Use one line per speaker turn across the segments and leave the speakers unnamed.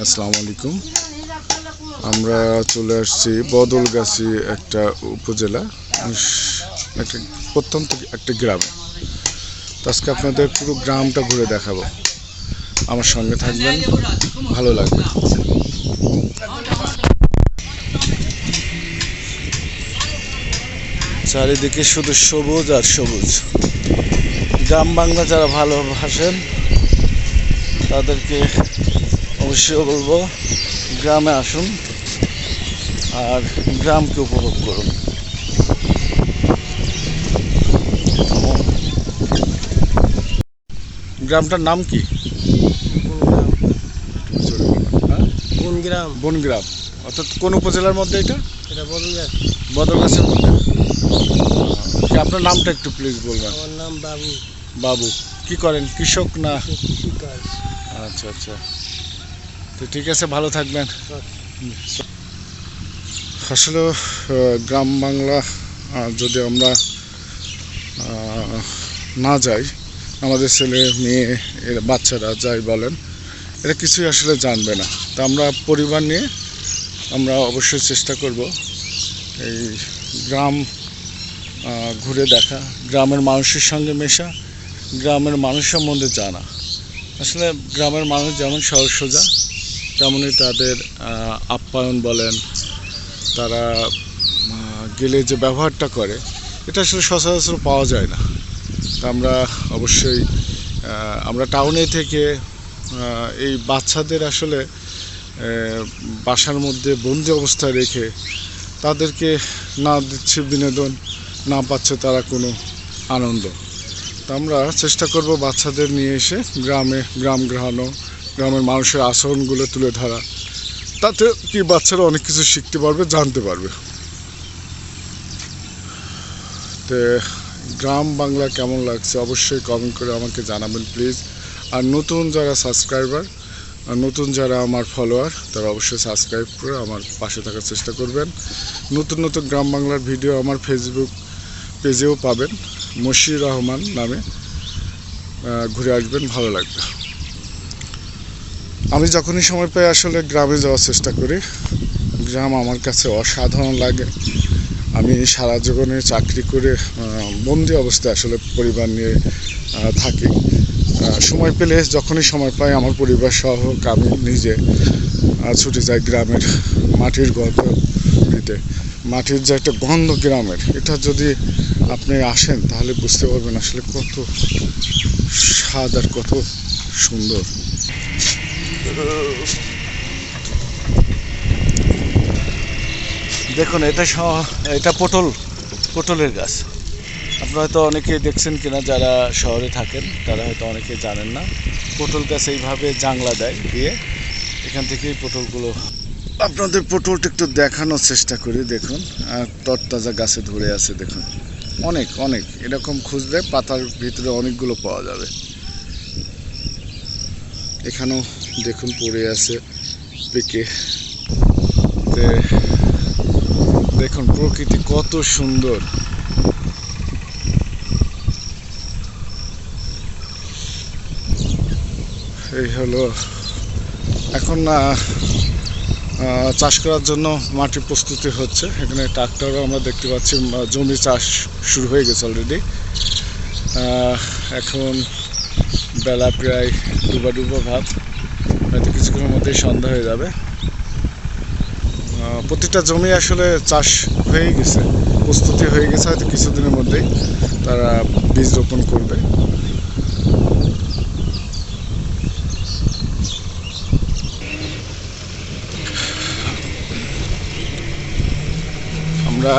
আসসালামু আলাইকুম। আমরা চলে আসছি বদলগাছি একটা উপজেলা, একটা প্রত্যন্ত একটা গ্রামে। আজকে আপনাদের পুরো গ্রামটা ঘুরে দেখাবো। আমার সঙ্গে থাকবেন, ভালো লাগবে। চারিদিকে শুধু সবুজ আর সবুজ। গ্রাম বাংলা যারা ভালোবাসেন তাদেরকে অবশ্যই বলবো গ্রামে আসুন আর গ্রামকে উপভোগ করুন। গ্রামটার নাম কি? বনগ্রাম। অর্থাৎ কোন উপজেলার মধ্যে এটা? বদলগাছির মধ্যে। আপনার নামটা একটু প্লিজ বলবেন।
আমার নাম বাবু।
বাবু কি করেন? কৃষক না?
কৃষিকাজ।
আচ্ছা আচ্ছা, তো ঠিক আছে, ভালো থাকবেন। আসলে গ্রাম বাংলা যদি আমরা না যাই, আমাদের ছেলে মেয়ে এরা বাচ্চারা যাই বলেন, এরা কিছুই আসলে জানবে না। তা আমরা পরিবার নিয়ে আমরা অবশ্যই চেষ্টা করব এই গ্রাম ঘুরে দেখা, গ্রামের মানুষের সঙ্গে মেশা, গ্রামের মানুষ সম্বন্ধে জানা। আসলে গ্রামের মানুষ যেমন সহজ সোজা, তেমনই তাদের আপ্যায়ন বলেন, তারা গেলে যে ব্যবহারটা করে, এটা আসলে সচরাচর পাওয়া যায় না। তা আমরা অবশ্যই আমরা টাউনে থেকে এই বাচ্চাদের আসলে বাসার মধ্যে বন্দি অবস্থায় রেখে তাদেরকে না দিচ্ছে বিনোদন, না পাচ্ছে তারা কোনো আনন্দ। তা আমরা চেষ্টা করব বাচ্চাদের নিয়ে এসে গ্রাম ঘোরানো, গ্রামের মানুষের আচরণগুলো তুলে ধরা। তাতে কি বাচ্চারা অনেক কিছু শিখতে পারবে, জানতে পারবে। তো গ্রাম বাংলা কেমন লাগছে অবশ্যই কমেন্ট করে আমাকে জানাবেন প্লিজ। আর নতুন যারা সাবস্ক্রাইবার, নতুন যারা আমার ফলোয়ার, তারা অবশ্যই সাবস্ক্রাইব করে আমার পাশে থাকার চেষ্টা করবেন। নতুন নতুন গ্রাম বাংলার ভিডিও আমার ফেসবুক পেজেও পাবেন, মশিউর রহমান নামে। ঘুরে আসবেন, ভালো লাগবে। আমি যখনই সময় পাই আসলে গ্রামে যাওয়ার চেষ্টা করি। গ্রাম আমার কাছে অসাধারণ লাগে। আমি সারা জীবনে চাকরি করে বন্দি অবস্থায় আসলে পরিবার নিয়ে থাকি। সময় পেলে যখনই সময় পাই আমার পরিবার সহ আমি নিজে ছুটে যাই গ্রামের মাটির গন্ধ নিতে। মাটির যে একটা গন্ধ গ্রামের, এটা যদি আপনি আসেন তাহলে বুঝতে পারবেন আসলে কত স্বাদ আর কত সুন্দর। দেখুন, এটা পটলের গাছ। আপনারা হয়তো অনেকেই দেখছেন কিনা, যারা শহরে থাকেন তারা হয়তো অনেকে জানেন না। পটল গাছ এইভাবে জাংলা দিয়ে এখান থেকেই পটলগুলো। আপনাদের পটলটা একটু দেখানোর চেষ্টা করি। দেখুন, তরতাজা গাছে ধরে আছে। দেখুন, অনেক অনেক এরকম খুঁজলে পাতার ভিতরে অনেকগুলো পাওয়া যাবে। এখানেও দেখুন পড়ে আছে পেকে। দেখুন প্রকৃতি কত সুন্দর। এই হলো এখন চাষ করার জন্য মাটি প্রস্তুতি হচ্ছে। এখানে ট্রাক্টরও আমরা দেখতে পাচ্ছি, জমি চাষ শুরু হয়ে গেছে অলরেডি। এখন বেলা প্রায় ডুবা ভাব, হয়তো কিছুক্ষণের মধ্যেই সন্ধ্যা হয়ে যাবে। প্রতিটা জমি আসলে চাষ হয়ে গেছে, প্রস্তুতি হয়ে গেছে। হয়তো কিছুদিনের মধ্যেই তারা বীজ রোপণ করবে। আমরা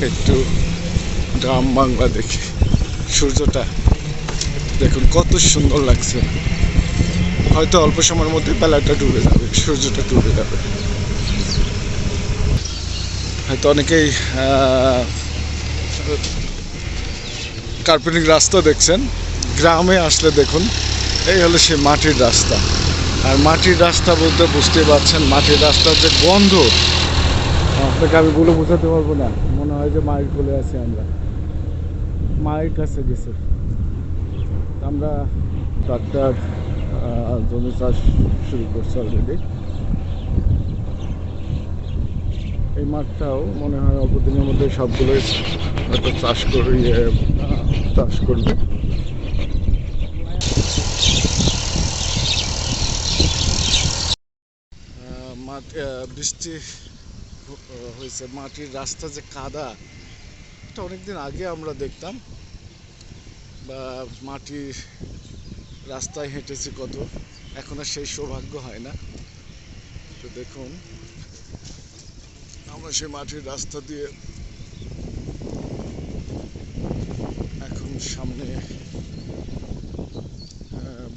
একটু গ্রাম বাংলা দেখি। সূর্যটা দেখুন কত সুন্দর লাগছে। হয়তো অল্প সময়ের মধ্যে বেলাটা ডুবে যাবে, সূর্যটা ডুবে যাবে। হয়তো অনেকেই কার্পেটিং রাস্তা দেখছেন। গ্রামে আসলে দেখুন, এই হলো সেই মাটির রাস্তা। আর মাটির রাস্তা বলতে বুঝতে পারছেন, মাটির রাস্তার যে গন্ধ আপনাকে আমি বলে বোঝাতে পারবো না। মনে হয় যে মায়ের কোলে আছি, আমরা মায়ের কাছে গেছে। আমরা ট্রাক্টর জমি চাষ শুরু করছে অলরেডি। এই মাঠটাও মনে হয় অল্প দিনের মধ্যে সবগুলোই হয়তো চাষ করবে। মাঠ বৃষ্টি হয়েছে, মাটির রাস্তা যে কাদা, এটা অনেকদিন আগে আমরা দেখতাম, বা মাটির রাস্তায় হেঁটেছি কত, এখন আর সেই সৌভাগ্য হয় না। তো দেখুন আমরা সেই মাটির রাস্তা দিয়ে এখন সামনে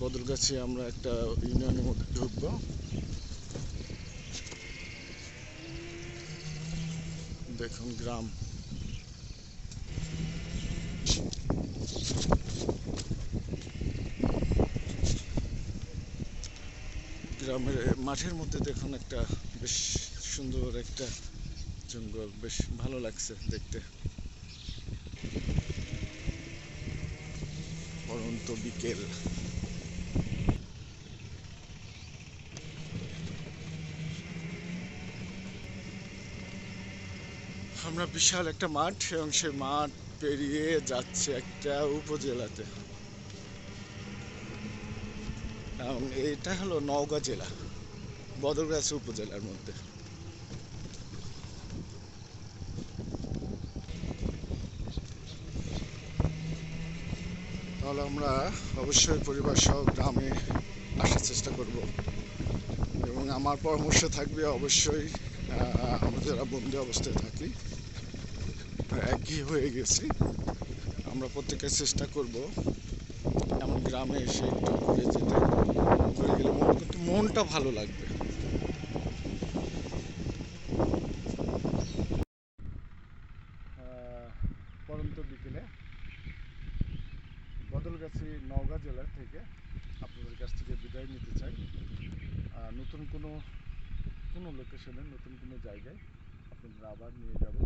বদলগাছি আমরা একটা ইউনিয়নের মধ্যে ঢুকবো। দেখুন গ্রাম, গ্রামের মাঠের মধ্যে দেখুন একটা বেশ সুন্দর একটা জঙ্গল, বেশ ভালো লাগছে দেখতে। পরন্ত বিকেল। আমরা বিশাল একটা মাঠ, এবং সেই মাঠ পেরিয়ে যাচ্ছে একটা উপজেলাতে, এবং এটা হলো নওগাঁ জেলা, বদলগাছি উপজেলার মধ্যে। তাহলে আমরা অবশ্যই পরিবার সহ গ্রামে আসার চেষ্টা করব, এবং আমার পরামর্শ থাকবে অবশ্যই আমরা যারা বন্দি অবস্থায় থাকি, একই হয়ে গেছি, আমরা প্রত্যেকে চেষ্টা করব এমন গ্রামে এসে একটু ঘুরে যেতে। ঘুরে গেলে কিন্তু মনটা ভালো লাগবে। পরন্ত বিকেলে বদলগাছি নওগাঁ জেলার থেকে আপনাদের কাছ থেকে বিদায় নিতে চাই। নতুন কোনো লোকেশনে, নতুন কোনো জায়গায় আপনাদের আবার নিয়ে যাব।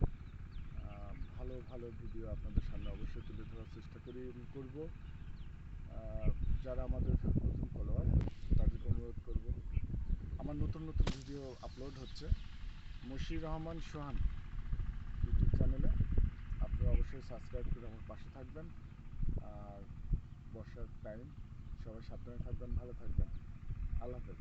ভালো ভালো ভিডিও আপনাদের সামনে অবশ্যই তুলে ধরার চেষ্টা করব। যারা আমাদের নতুন ফলোয়ার, তাদেরকে অনুরোধ করব, আমার নতুন নতুন ভিডিও আপলোড হচ্ছে মশির রহমান সোহান ইউটিউব চ্যানেলে। আপনারা অবশ্যই সাবস্ক্রাইব করে আমার পাশে থাকবেন। আর বর্ষার টাইম, সবাই সাবধানে থাকবেন, ভালো থাকবেন। আল্লাহ হাফেজ।